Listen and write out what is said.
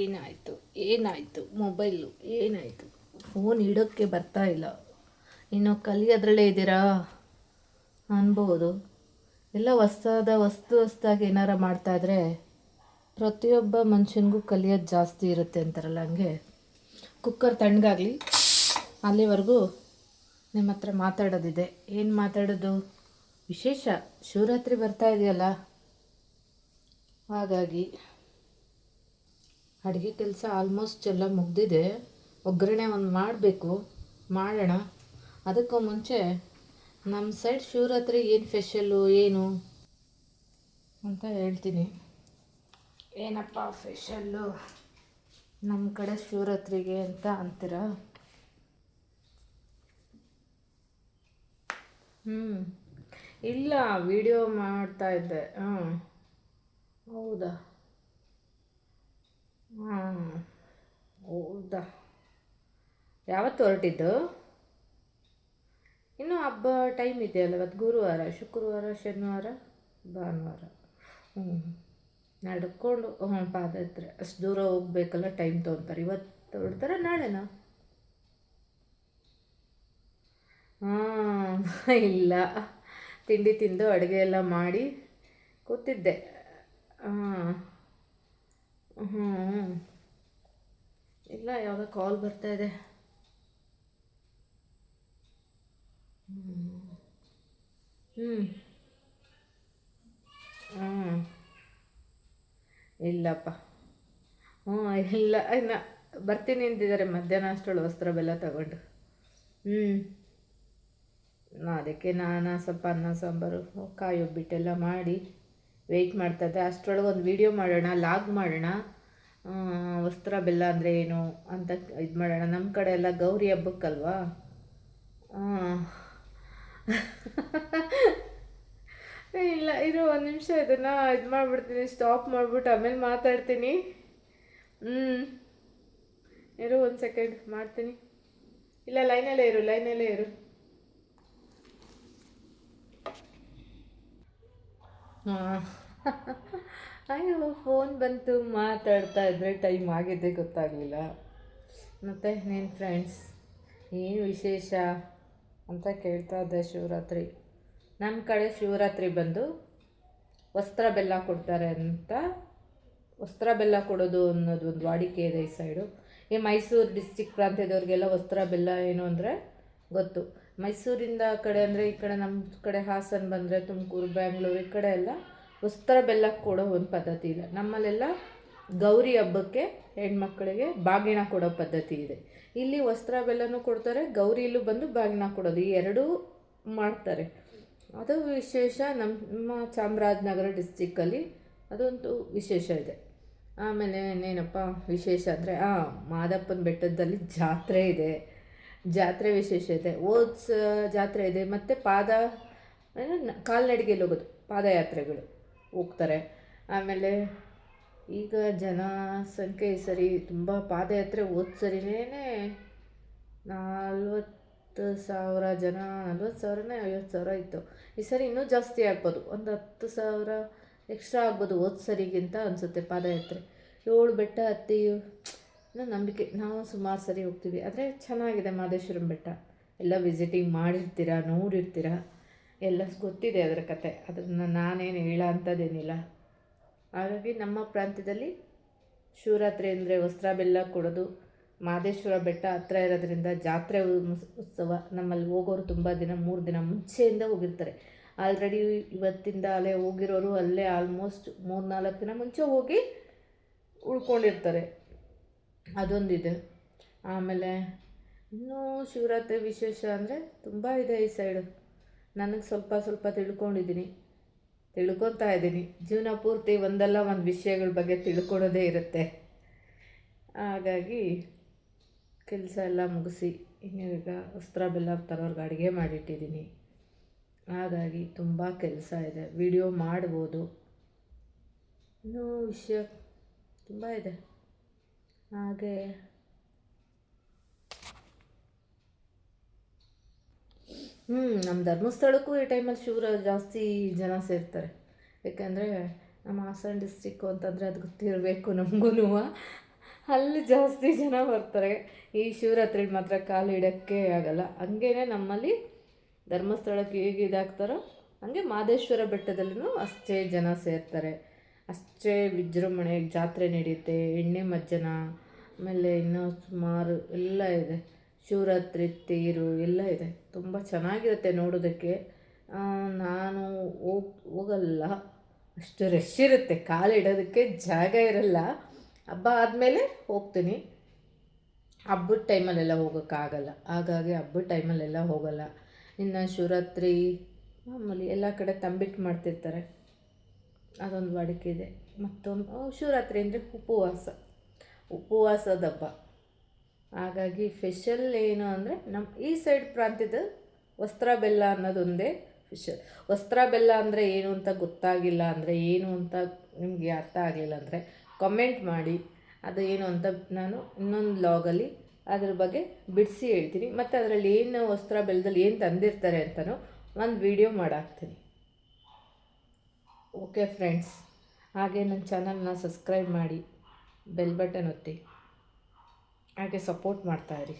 ಏನಾಯಿತು ಏನಾಯಿತು ಮೊಬೈಲು ಏನಾಯಿತು? ಫೋನ್ ಇಡೋಕ್ಕೆ ಬರ್ತಾ ಇಲ್ಲ. ಇನ್ನು ಕಲಿಯೋದ್ರಲ್ಲೇ ಇದ್ದೀರಾ ಅನ್ಬೋದು. ಎಲ್ಲ ಹೊಸ್ದಾಗಿ ಏನಾರ ಮಾಡ್ತಾಯಿದ್ರೆ ಪ್ರತಿಯೊಬ್ಬ ಮನುಷ್ಯನಿಗೂ ಕಲಿಯೋದು ಜಾಸ್ತಿ ಇರುತ್ತೆ ಅಂತಾರಲ್ಲ, ಹಂಗೆ ಕುಕ್ಕರ್ ತಣ್ಣಗಾಗಲಿ ಅಲ್ಲಿವರೆಗೂ ನಿಮ್ಮ ಹತ್ರ ಮಾತಾಡೋದಿದೆ. ಏನು ಮಾತಾಡೋದು? ವಿಶೇಷ ಶಿವರಾತ್ರಿ ಬರ್ತಾ ಇದೆಯಲ್ಲ, ಹಾಗಾಗಿ ಅಡುಗೆ ಕೆಲಸ ಆಲ್ಮೋಸ್ಟ್ ಎಲ್ಲ ಮುಗ್ದಿದೆ. ಒಗ್ಗರಣೆ ಒಂದು ಮಾಡಬೇಕು, ಮಾಡೋಣ. ಅದಕ್ಕೂ ಮುಂಚೆ ನಮ್ಮ ಸೈಡ್ ಶಿವರಾತ್ರಿ ಏನು ಸ್ಪೆಷಲ್ಲು ಏನು ಅಂತ ಹೇಳ್ತೀನಿ. ಏನಪ್ಪ ಸ್ಪೆಷಲ್ಲು ನಮ್ಮ ಕಡೆ ಶಿವರಾತ್ರಿಗೆ ಅಂತ ಅಂತೀರಾ? ಇಲ್ಲ, ವಿಡಿಯೋ ಮಾಡ್ತಾಯಿದ್ದೆ. ಹೌದಾ? ಹೌದಾ? ಯಾವತ್ತು ಹೊರಟಿದ್ದು? ಇನ್ನೂ ಹಬ್ಬ ಟೈಮ್ ಇದೆಯಲ್ಲ. ಇವತ್ತು ಗುರುವಾರ, ಶುಕ್ರವಾರ, ಶನಿವಾರ, ಭಾನುವಾರ. ನಡ್ಕೊಂಡು ಪಾದಯಾತ್ರೆ ಅಷ್ಟು ದೂರ ಹೋಗ್ಬೇಕಲ್ಲ, ಟೈಮ್ ತೊಗೊತಾರೆ. ಇವತ್ತು ಹೊರಡ್ತಾರೆ, ನಾಳೆನಾ? ಇಲ್ಲ, ತಿಂಡಿ ತಿಂದು ಅಡುಗೆ ಎಲ್ಲ ಮಾಡಿ ಕೂತಿದ್ದೆ. ಇಲ್ಲ, ಯಾವುದೋ ಕಾಲ್ ಬರ್ತಾಯಿದೆ. ಇಲ್ಲಪ್ಪ. ಇಲ್ಲ, ಇನ್ನು ಬರ್ತೀನಿ ಅಂತಿದ್ದಾರೆ ಮಧ್ಯಾಹ್ನ ಅಷ್ಟರೊಳು ವಸ್ತ್ರ ಬೆಲ್ಲ ತಗೊಂಡು. ಅದಕ್ಕೆ ನಾನು ಸ್ವಲ್ಪ ಅನ್ನ ಸಾಂಬಾರು ಕಾಯಿ ಒಬ್ಬಿಟ್ಟೆಲ್ಲ ಮಾಡಿ ವೆಯ್ಟ್ ಮಾಡ್ತಾಯಿದ್ದೆ. ಅಷ್ಟರೊಳಗೆ ಒಂದು ವೀಡಿಯೋ ಮಾಡೋಣ, ಲಾಗ್ ಮಾಡೋಣ. ವಸ್ತ್ರ ಬೆಲ್ಲ ಅಂದರೆ ಏನು ಅಂತ ಇದು ಮಾಡೋಣ. ನಮ್ಮ ಕಡೆ ಎಲ್ಲ ಗೌರಿ ಹಬ್ಬಕ್ಕಲ್ವಾ. ಇಲ್ಲ, ಇರೋ ಒಂದು ನಿಮಿಷ ಇದನ್ನು ಇದು ಮಾಡಿಬಿಡ್ತೀನಿ, ಸ್ಟಾಪ್ ಮಾಡಿಬಿಟ್ಟು ಆಮೇಲೆ ಮಾತಾಡ್ತೀನಿ. ಇರು ಒಂದು ಸೆಕೆಂಡ್ ಮಾಡ್ತೀನಿ. ಇಲ್ಲ, ಲೈನಲ್ಲೇ ಇರು. ಅಯ್ಯೋ, ಫೋನ್ ಬಂತು, ಮಾತಾಡ್ತಾ ಇದ್ದರೆ ಟೈಮ್ ಆಗಿದ್ದೆ ಗೊತ್ತಾಗಲಿಲ್ಲ. ಮತ್ತು ನೀನು ಫ್ರೆಂಡ್ಸ್ ಏನು ವಿಶೇಷ ಅಂತ ಕೇಳ್ತಾ ಇದ್ದೆ. ಶಿವರಾತ್ರಿ ನಮ್ಮ ಕಡೆ ಶಿವರಾತ್ರಿ ಬಂದು ವಸ್ತ್ರ ಬೆಲ್ಲ ಕೊಡ್ತಾರೆ ಅಂತ. ವಸ್ತ್ರ ಬೆಲ್ಲ ಕೊಡೋದು ಅನ್ನೋದು ಒಂದು ವಾಡಿಕೆ ಇದೆ ಈ ಸೈಡು. ಈ ಮೈಸೂರು ಡಿಸ್ಟಿಕ್ ಪ್ರಾಂತ್ಯದವ್ರಿಗೆಲ್ಲ ವಸ್ತ್ರ ಬೆಲ್ಲ ಏನು ಅಂದರೆ ಗೊತ್ತು. ಮೈಸೂರಿಂದ ಕಡೆ ಅಂದರೆ ಈ ಕಡೆ ನಮ್ಮ ಕಡೆ ಹಾಸನ ಬಂದರೆ ತುಮಕೂರು, ಬ್ಯಾಂಗ್ಳೂರು ಈ ಕಡೆ ಎಲ್ಲ ವಸ್ತ್ರ ಬೆಲ್ಲ ಕೊಡೋ ಒಂದು ಪದ್ಧತಿ ಇಲ್ಲ. ನಮ್ಮಲ್ಲೆಲ್ಲ ಗೌರಿ ಹಬ್ಬಕ್ಕೆ ಹೆಣ್ಮಕ್ಳಿಗೆ ಬಾಗಿನ ಕೊಡೋ ಪದ್ಧತಿ ಇದೆ. ಇಲ್ಲಿ ವಸ್ತ್ರ ಬೆಲ್ಲನೂ ಕೊಡ್ತಾರೆ, ಗೌರಿಲೂ ಬಂದು ಬಾಗಿನ ಕೊಡೋದು, ಈ ಎರಡೂ ಮಾಡ್ತಾರೆ. ಅದು ವಿಶೇಷ. ನಮ್ಮ ಚಾಮರಾಜನಗರ ಡಿಸ್ಟಿಕ್ಕಲ್ಲಿ ಅದೊಂದು ವಿಶೇಷ ಇದೆ. ಆಮೇಲೆ ಇನ್ನೇನಪ್ಪ ವಿಶೇಷ ಅಂದರೆ ಮಾದಪ್ಪನ ಬೆಟ್ಟದಲ್ಲಿ ಜಾತ್ರೆ ಇದೆ. ಜಾತ್ರೆ ವಿಶೇಷ ಇದೆ. ಜಾತ್ರೆ ಇದೆ. ಮತ್ತು ಕಾಲ್ನಡಿಗೆಯಲ್ಲಿ ಹೋಗೋದು, ಪಾದಯಾತ್ರೆಗಳು ಹೋಗ್ತಾರೆ. ಆಮೇಲೆ ಈಗ ಜನಸಂಖ್ಯೆ ಈ ಸರಿ ತುಂಬ ಪಾದಯಾತ್ರೆ. ಸರಿನೇ 40,000 ಜನ, 40,000ನೇ 50,000 ಇತ್ತು. ಈ ಸರಿ ಇನ್ನೂ ಜಾಸ್ತಿ ಆಗ್ಬೋದು, ಒಂದು 10,000 ಎಕ್ಸ್ಟ್ರಾ ಆಗ್ಬೋದು ಸರಿಗಿಂತ ಅನಿಸುತ್ತೆ. ಪಾದಯಾತ್ರೆ 7 ಬೆಟ್ಟ ಹತ್ತಿ ನಂಬಿಕೆ. ನಾವು ಸುಮಾರು ಸರಿ ಹೋಗ್ತೀವಿ. ಆದರೆ ಚೆನ್ನಾಗಿದೆ ಮಹದೇಶ್ವರನ ಬೆಟ್ಟ. ಎಲ್ಲ ವಿಸಿಟಿಂಗ್ ಮಾಡಿರ್ತೀರ, ನೋಡಿರ್ತೀರ, ಎಲ್ಲ ಗೊತ್ತಿದೆ ಅದರ ಕತೆ. ಅದನ್ನು ನಾನೇನು ಹೇಳೋ ಅಂಥದ್ದೇನಿಲ್ಲ. ಹಾಗಾಗಿ ನಮ್ಮ ಪ್ರಾಂತ್ಯದಲ್ಲಿ ಶಿವರಾತ್ರಿ ಅಂದರೆ ವಸ್ತ್ರ ಬೆಲ್ಲ ಕೊಡೋದು. ಮಹದೇಶ್ವರ ಬೆಟ್ಟ ಹತ್ರ ಇರೋದ್ರಿಂದ ಜಾತ್ರೆ ಉತ್ಸವ. ನಮ್ಮಲ್ಲಿ ಹೋಗೋರು ತುಂಬ ದಿನ, 3 ದಿನ ಮುಂಚೆಯಿಂದ ಹೋಗಿರ್ತಾರೆ. ಆಲ್ರೆಡಿ ಇವತ್ತಿಂದ ಅಲ್ಲೇ ಹೋಗಿರೋರು ಅಲ್ಲೇ ಆಲ್ಮೋಸ್ಟ್ 3-4 ದಿನ ಮುಂಚೆ ಹೋಗಿ ಉಳ್ಕೊಂಡಿರ್ತಾರೆ. ಅದೊಂದಿದೆ. ಆಮೇಲೆ ಇನ್ನೂ ಶಿವರಾತ್ರಿ ವಿಶೇಷ ಅಂದರೆ ತುಂಬ ಇದೆ ಈ ಸೈಡು. ನನಗೆ ಸ್ವಲ್ಪ ತಿಳ್ಕೊತಾ ಇದ್ದೀನಿ. ಜೀವನ ಪೂರ್ತಿ ಒಂದಲ್ಲ ಒಂದು ವಿಷಯಗಳ ಬಗ್ಗೆ ತಿಳ್ಕೊಳ್ಳೋದೇ ಇರುತ್ತೆ. ಹಾಗಾಗಿ ಕೆಲಸ ಎಲ್ಲ ಮುಗಿಸಿ ಈಗ ವಸ್ತ್ರ ಬೆಲ್ಲ ತರೋರ್ಗೆ ಅಡುಗೆ ಮಾಡಿಟ್ಟಿದ್ದೀನಿ. ಹಾಗಾಗಿ ತುಂಬ ಕೆಲಸ ಇದೆ. ವಿಡಿಯೋ ಮಾಡ್ಬೋದು, ಇನ್ನೂ ವಿಷಯ ತುಂಬ ಇದೆ. ಹಾಗೆ ನಮ್ಮ ಧರ್ಮಸ್ಥಳಕ್ಕೂ ಈ ಟೈಮಲ್ಲಿ ಜಾಸ್ತಿ ಜನ ಸೇರ್ತಾರೆ. ಯಾಕೆಂದರೆ ನಮ್ಮ ಹಾಸನ ಡಿಸ್ಟಿಕ್ಕು ಅಂತಂದರೆ ಅದು ಗೊತ್ತಿರಬೇಕು ನಮಗೂ. ಅಲ್ಲಿ ಜಾಸ್ತಿ ಜನ ಬರ್ತಾರೆ. ಈ ಶಿವರಾತ್ರಿ ಮಾತ್ರ ಕಾಲು ಇಡೋಕ್ಕೆ ಆಗಲ್ಲ. ಹಂಗೇನೆ ನಮ್ಮಲ್ಲಿ ಧರ್ಮಸ್ಥಳಕ್ಕೆ ಹೇಗೆ ಇದಾಗ್ತಾರೋ ಹಂಗೆ ಮಹದೇಶ್ವರ ಬೆಟ್ಟದಲ್ಲೂ ಅಷ್ಟೇ ಜನ ಸೇರ್ತಾರೆ. ಅಷ್ಟೇ ವಿಜೃಂಭಣೆ ಜಾತ್ರೆ ನಡೆಯುತ್ತೆ. ಎಣ್ಣೆ ಮಜ್ಜನ, ಆಮೇಲೆ ಇನ್ನೂ ಸುಮಾರು ಎಲ್ಲ ಇದೆ. ಶಿವರಾತ್ರಿ ತೇರು ಎಲ್ಲ ಇದೆ. ತುಂಬ ಚೆನ್ನಾಗಿರುತ್ತೆ ನೋಡೋದಕ್ಕೆ. ನಾನು ಹೋಗಲ್ಲ, ಅಷ್ಟು ರಶ್ ಇರುತ್ತೆ, ಕಾಲಿಡೋದಕ್ಕೆ ಜಾಗ ಇರಲ್ಲ. ಹಬ್ಬ ಆದಮೇಲೆ ಹೋಗ್ತೀನಿ. ಹಬ್ಬದ ಟೈಮಲ್ಲೆಲ್ಲ ಹೋಗೋಕ್ಕಾಗಲ್ಲ, ಹಾಗಾಗಿ ಹಬ್ಬದ ಟೈಮಲ್ಲೆಲ್ಲ ಹೋಗಲ್ಲ. ಇನ್ನು ಶಿವರಾತ್ರಿ ಮಾಮೂಲಿ ಎಲ್ಲ ಕಡೆ ತಂಬಿಟ್ಟು ಮಾಡ್ತಿರ್ತಾರೆ, ಅದೊಂದು ವಾಡಿಕೆ ಇದೆ. ಮತ್ತೊಂದು ಶಿವರಾತ್ರಿ ಅಂದರೆ ಉಪವಾಸದ ಹಬ್ಬ. ಹಾಗಾಗಿ ಸ್ಪೆಷಲ್ ಏನು ಅಂದರೆ ನಮ್ಮ ಈ ಸೈಡ್ ಪ್ರಾಂತ್ಯದ ವಸ್ತ್ರ ಬೆಲ್ಲ ಅನ್ನೋದೊಂದೇ ಸ್ಪೆಷಲ್. ವಸ್ತ್ರ ಬೆಲ್ಲ ಅಂದರೆ ಏನು ಅಂತ ಗೊತ್ತಾಗಿಲ್ಲ ಅಂದರೆ, ಏನು ಅಂತ ನಿಮಗೆ ಅರ್ಥ ಆಗಲಿಲ್ಲ ಅಂದರೆ ಕಮೆಂಟ್ ಮಾಡಿ. ಅದು ಏನು ಅಂತ ನಾನು ಇನ್ನೊಂದು ಲಾಗಲ್ಲಿ ಅದ್ರ ಬಗ್ಗೆ ಬಿಡಿಸಿ ಹೇಳ್ತೀನಿ. ಮತ್ತು ಅದರಲ್ಲಿ ಏನು ವಸ್ತ್ರ ಬೆಲ್ಲದಲ್ಲಿ ಏನು ತಂದಿರ್ತಾರೆ ಅಂತಲೂ ಒಂದು ವಿಡಿಯೋ ಮಾಡಾಕ್ತೀನಿ. ಓಕೆ ಫ್ರೆಂಡ್ಸ್, ಹಾಗೆ ನನ್ನ ಚಾನಲ್ನ ಸಬ್ಸ್ಕ್ರೈಬ್ ಮಾಡಿ, ಬೆಲ್ ಬಟನ್ ಒತ್ತಿ, ಹಾಗೆ ಸಪೋರ್ಟ್ ಮಾಡ್ತಾಯಿರಿ.